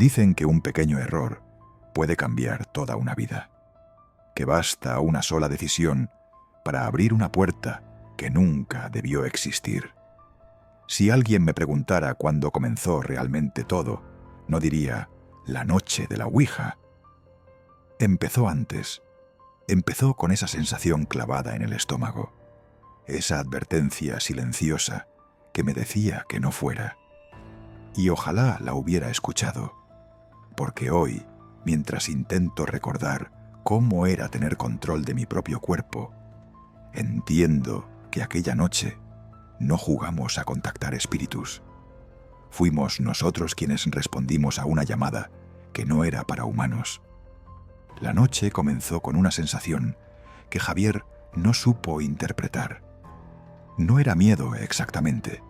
Dicen que un pequeño error puede cambiar toda una vida, que basta una sola decisión para abrir una puerta que nunca debió existir. Si alguien me preguntara cuándo comenzó realmente todo, no diría la noche de la Ouija. Empezó antes. Empezó con esa sensación clavada en el estómago, esa advertencia silenciosa que me decía que no fuera. Y ojalá la hubiera escuchado, porque hoy, mientras intento recordar cómo era tener control de mi propio cuerpo, entiendo que aquella noche no jugamos a contactar espíritus. Fuimos nosotros quienes respondimos a una llamada que no era para humanos. La noche comenzó con una sensación que Javier no supo interpretar. No era miedo exactamente,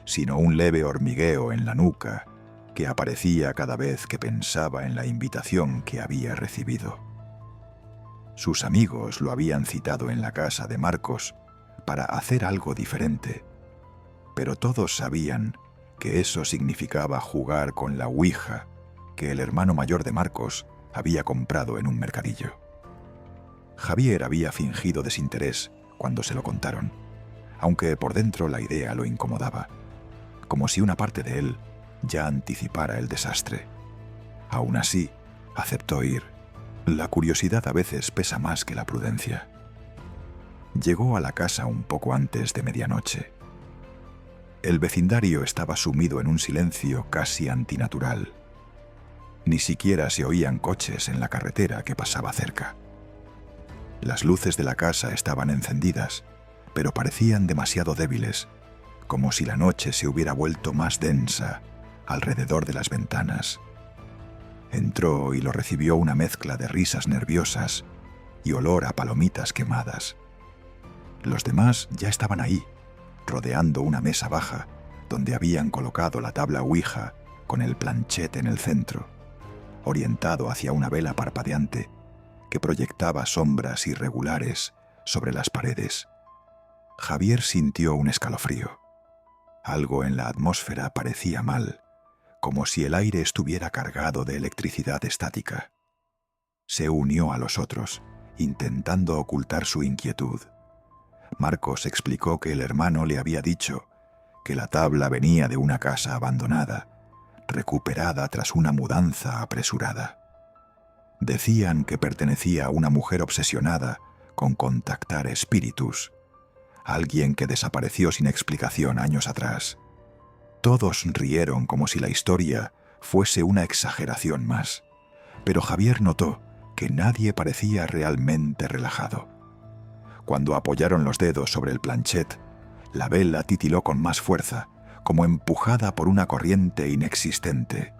sino un leve hormigueo en la nuca que aparecía cada vez que pensaba en la invitación que había recibido. Sus amigos lo habían citado en la casa de Marcos para hacer algo diferente, pero todos sabían que eso significaba jugar con la Ouija que el hermano mayor de Marcos había comprado en un mercadillo. Javier había fingido desinterés cuando se lo contaron, aunque por dentro la idea lo incomodaba, como si una parte de él ya anticipara el desastre. Aún así, aceptó ir. La curiosidad a veces pesa más que la prudencia. Llegó a la casa un poco antes de medianoche. El vecindario estaba sumido en un silencio casi antinatural. Ni siquiera se oían coches en la carretera que pasaba cerca. Las luces de la casa estaban encendidas, pero parecían demasiado débiles, como si la noche se hubiera vuelto más densa alrededor de las ventanas. Entró y lo recibió una mezcla de risas nerviosas y olor a palomitas quemadas. Los demás ya estaban ahí, rodeando una mesa baja donde habían colocado la tabla Ouija con el planchet en el centro, orientado hacia una vela parpadeante que proyectaba sombras irregulares sobre las paredes. Javier sintió un escalofrío. Algo en la atmósfera parecía mal, como si el aire estuviera cargado de electricidad estática. Se unió a los otros, intentando ocultar su inquietud. Marcos explicó que el hermano le había dicho que la tabla venía de una casa abandonada, recuperada tras una mudanza apresurada. Decían que pertenecía a una mujer obsesionada con contactar espíritus, alguien que desapareció sin explicación años atrás. Todos rieron como si la historia fuese una exageración más, pero Javier notó que nadie parecía realmente relajado. Cuando apoyaron los dedos sobre el planchet, la vela titiló con más fuerza, como empujada por una corriente inexistente.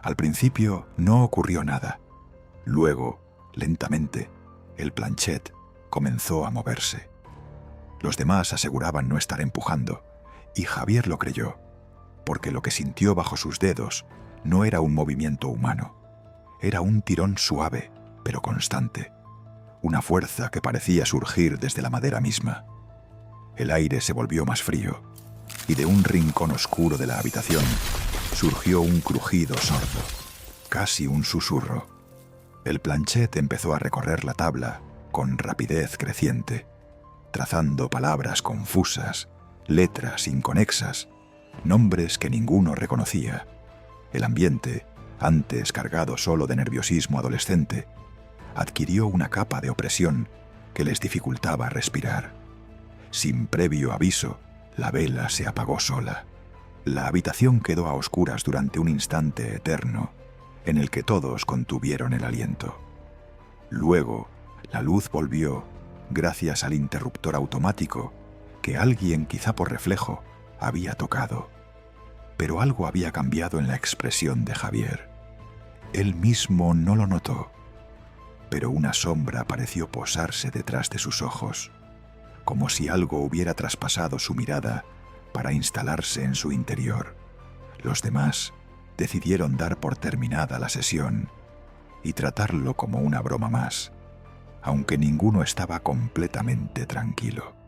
Al principio no ocurrió nada. Luego, lentamente, el planchet comenzó a moverse. Los demás aseguraban no estar empujando, y Javier lo creyó, porque lo que sintió bajo sus dedos no era un movimiento humano. Era un tirón suave, pero constante. Una fuerza que parecía surgir desde la madera misma. El aire se volvió más frío, y de un rincón oscuro de la habitación surgió un crujido sordo, casi un susurro. El planchet empezó a recorrer la tabla con rapidez creciente, trazando palabras confusas, letras inconexas, nombres que ninguno reconocía. El ambiente, antes cargado solo de nerviosismo adolescente, adquirió una capa de opresión que les dificultaba respirar. Sin previo aviso, la vela se apagó sola. La habitación quedó a oscuras durante un instante eterno, en el que todos contuvieron el aliento. Luego, la luz volvió gracias al interruptor automático que alguien, quizá por reflejo, había tocado. Pero algo había cambiado en la expresión de Javier. Él mismo no lo notó, pero una sombra pareció posarse detrás de sus ojos, como si algo hubiera traspasado su mirada para instalarse en su interior. Los demás decidieron dar por terminada la sesión y tratarlo como una broma más, aunque ninguno estaba completamente tranquilo.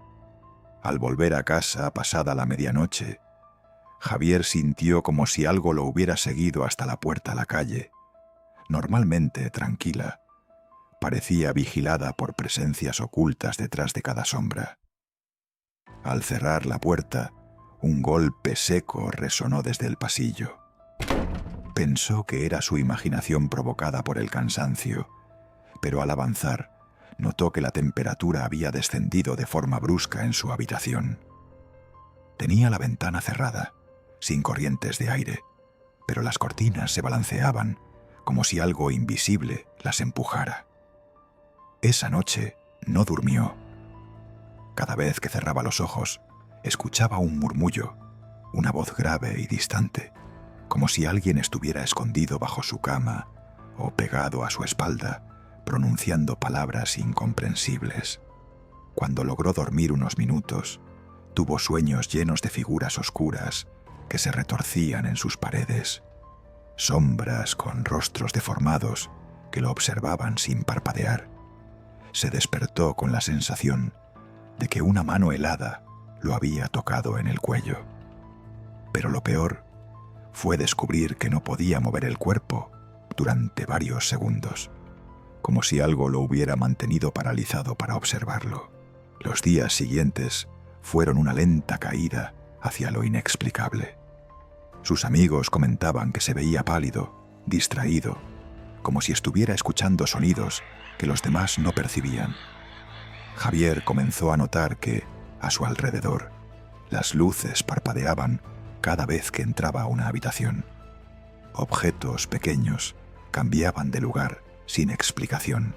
Al volver a casa pasada la medianoche, Javier sintió como si algo lo hubiera seguido hasta la puerta a la calle. Normalmente tranquila, parecía vigilada por presencias ocultas detrás de cada sombra. Al cerrar la puerta, un golpe seco resonó desde el pasillo. Pensó que era su imaginación provocada por el cansancio, pero al avanzar, notó que la temperatura había descendido de forma brusca en su habitación. Tenía la ventana cerrada, sin corrientes de aire, pero las cortinas se balanceaban como si algo invisible las empujara. Esa noche no durmió. Cada vez que cerraba los ojos, escuchaba un murmullo, una voz grave y distante, como si alguien estuviera escondido bajo su cama o pegado a su espalda, pronunciando palabras incomprensibles. Cuando logró dormir unos minutos, tuvo sueños llenos de figuras oscuras que se retorcían en sus paredes, sombras con rostros deformados que lo observaban sin parpadear. Se despertó con la sensación de que una mano helada lo había tocado en el cuello. Pero lo peor fue descubrir que no podía mover el cuerpo durante varios segundos, como si algo lo hubiera mantenido paralizado para observarlo. Los días siguientes fueron una lenta caída hacia lo inexplicable. Sus amigos comentaban que se veía pálido, distraído, como si estuviera escuchando sonidos que los demás no percibían. Javier comenzó a notar que, a su alrededor, las luces parpadeaban cada vez que entraba a una habitación. Objetos pequeños cambiaban de lugar sin explicación.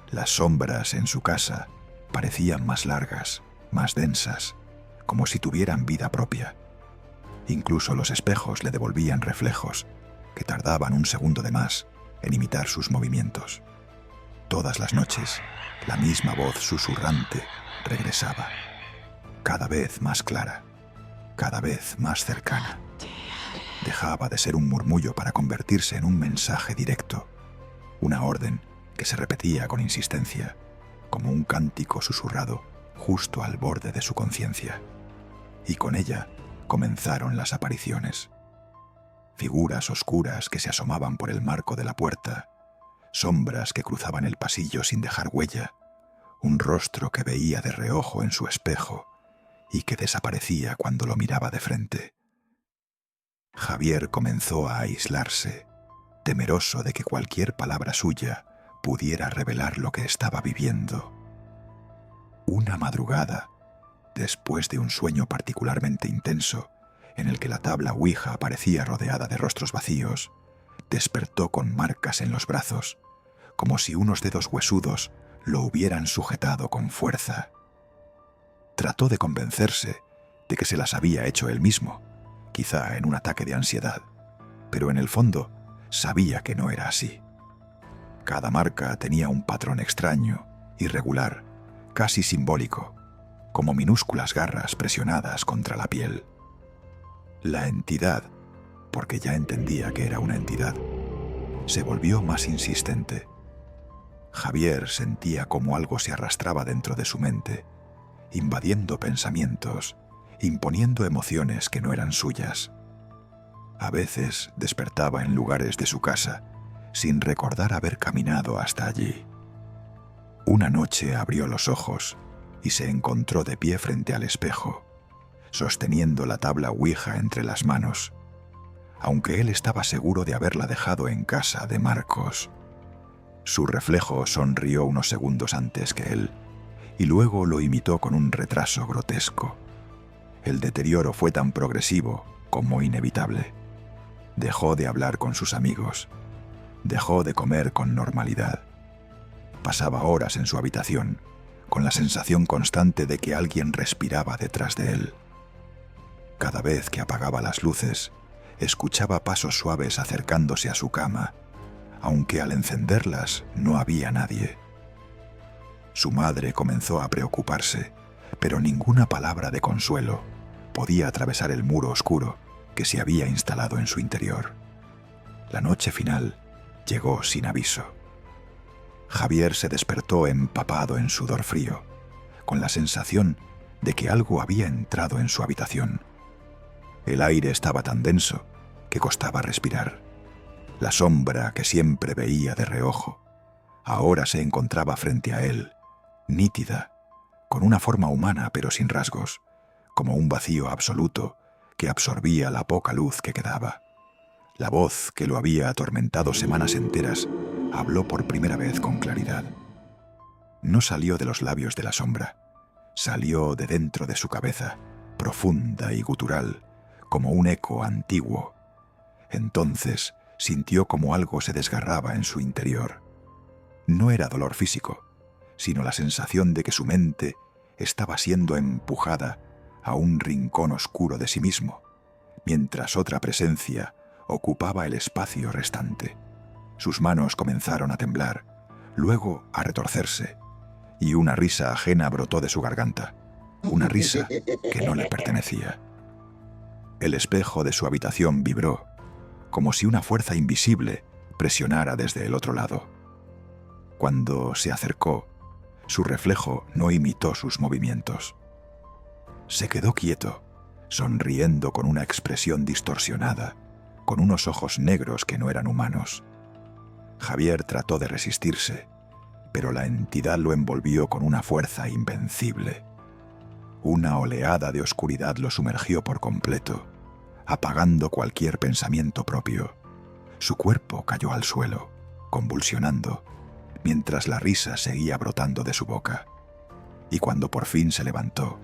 Las sombras en su casa parecían más largas, más densas, como si tuvieran vida propia. Incluso los espejos le devolvían reflejos que tardaban un segundo de más en imitar sus movimientos. Todas las noches, la misma voz susurrante regresaba, cada vez más clara, cada vez más cercana. Dejaba de ser un murmullo para convertirse en un mensaje directo, una orden que se repetía con insistencia, como un cántico susurrado justo al borde de su conciencia. Y con ella comenzaron las apariciones. Figuras oscuras que se asomaban por el marco de la puerta, sombras que cruzaban el pasillo sin dejar huella, un rostro que veía de reojo en su espejo y que desaparecía cuando lo miraba de frente. Javier comenzó a aislarse, temeroso de que cualquier palabra suya pudiera revelar lo que estaba viviendo. Una madrugada, después de un sueño particularmente intenso, en el que la tabla Ouija parecía rodeada de rostros vacíos, despertó con marcas en los brazos, como si unos dedos huesudos lo hubieran sujetado con fuerza. Trató de convencerse de que se las había hecho él mismo, quizá en un ataque de ansiedad, pero en el fondo sabía que no era así. Cada marca tenía un patrón extraño, irregular, casi simbólico, como minúsculas garras presionadas contra la piel. La entidad, porque ya entendía que era una entidad, se volvió más insistente. Javier sentía como algo se arrastraba dentro de su mente, invadiendo pensamientos, imponiendo emociones que no eran suyas. A veces despertaba en lugares de su casa, sin recordar haber caminado hasta allí. Una noche abrió los ojos y se encontró de pie frente al espejo, sosteniendo la tabla Ouija entre las manos, aunque él estaba seguro de haberla dejado en casa de Marcos. Su reflejo sonrió unos segundos antes que él, y luego lo imitó con un retraso grotesco. El deterioro fue tan progresivo como inevitable. Dejó de hablar con sus amigos, dejó de comer con normalidad. Pasaba horas en su habitación, con la sensación constante de que alguien respiraba detrás de él. Cada vez que apagaba las luces, escuchaba pasos suaves acercándose a su cama, aunque al encenderlas no había nadie. Su madre comenzó a preocuparse, pero ninguna palabra de consuelo podía atravesar el muro oscuro que se había instalado en su interior. La noche final llegó sin aviso. Javier se despertó empapado en sudor frío, con la sensación de que algo había entrado en su habitación. El aire estaba tan denso que costaba respirar. La sombra que siempre veía de reojo ahora se encontraba frente a él, nítida, con una forma humana pero sin rasgos, como un vacío absoluto que absorbía la poca luz que quedaba. La voz que lo había atormentado semanas enteras habló por primera vez con claridad. No salió de los labios de la sombra, salió de dentro de su cabeza, profunda y gutural, como un eco antiguo. Entonces sintió como algo se desgarraba en su interior. No era dolor físico, sino la sensación de que su mente estaba siendo empujada a un rincón oscuro de sí mismo, mientras otra presencia ocupaba el espacio restante. Sus manos comenzaron a temblar, luego a retorcerse, y una risa ajena brotó de su garganta, una risa que no le pertenecía. El espejo de su habitación vibró, como si una fuerza invisible presionara desde el otro lado. Cuando se acercó, su reflejo no imitó sus movimientos. Se quedó quieto, sonriendo con una expresión distorsionada, con unos ojos negros que no eran humanos. Javier trató de resistirse, pero la entidad lo envolvió con una fuerza invencible. Una oleada de oscuridad lo sumergió por completo, apagando cualquier pensamiento propio. Su cuerpo cayó al suelo, convulsionando, mientras la risa seguía brotando de su boca. Y cuando por fin se levantó,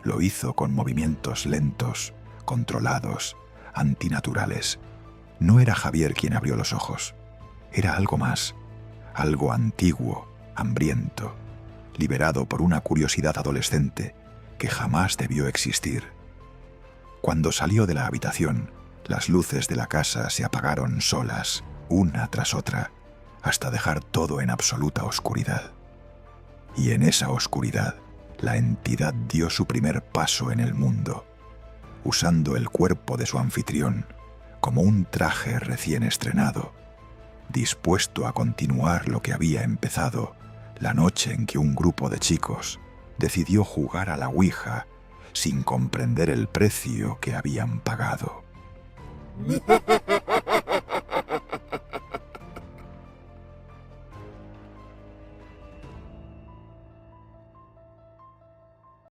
lo hizo con movimientos lentos, controlados, antinaturales. No era Javier quien abrió los ojos. Era algo más, algo antiguo, hambriento, liberado por una curiosidad adolescente que jamás debió existir. Cuando salió de la habitación, las luces de la casa se apagaron solas, una tras otra, hasta dejar todo en absoluta oscuridad. Y en esa oscuridad, la entidad dio su primer paso en el mundo, usando el cuerpo de su anfitrión como un traje recién estrenado, dispuesto a continuar lo que había empezado la noche en que un grupo de chicos decidió jugar a la Ouija sin comprender el precio que habían pagado.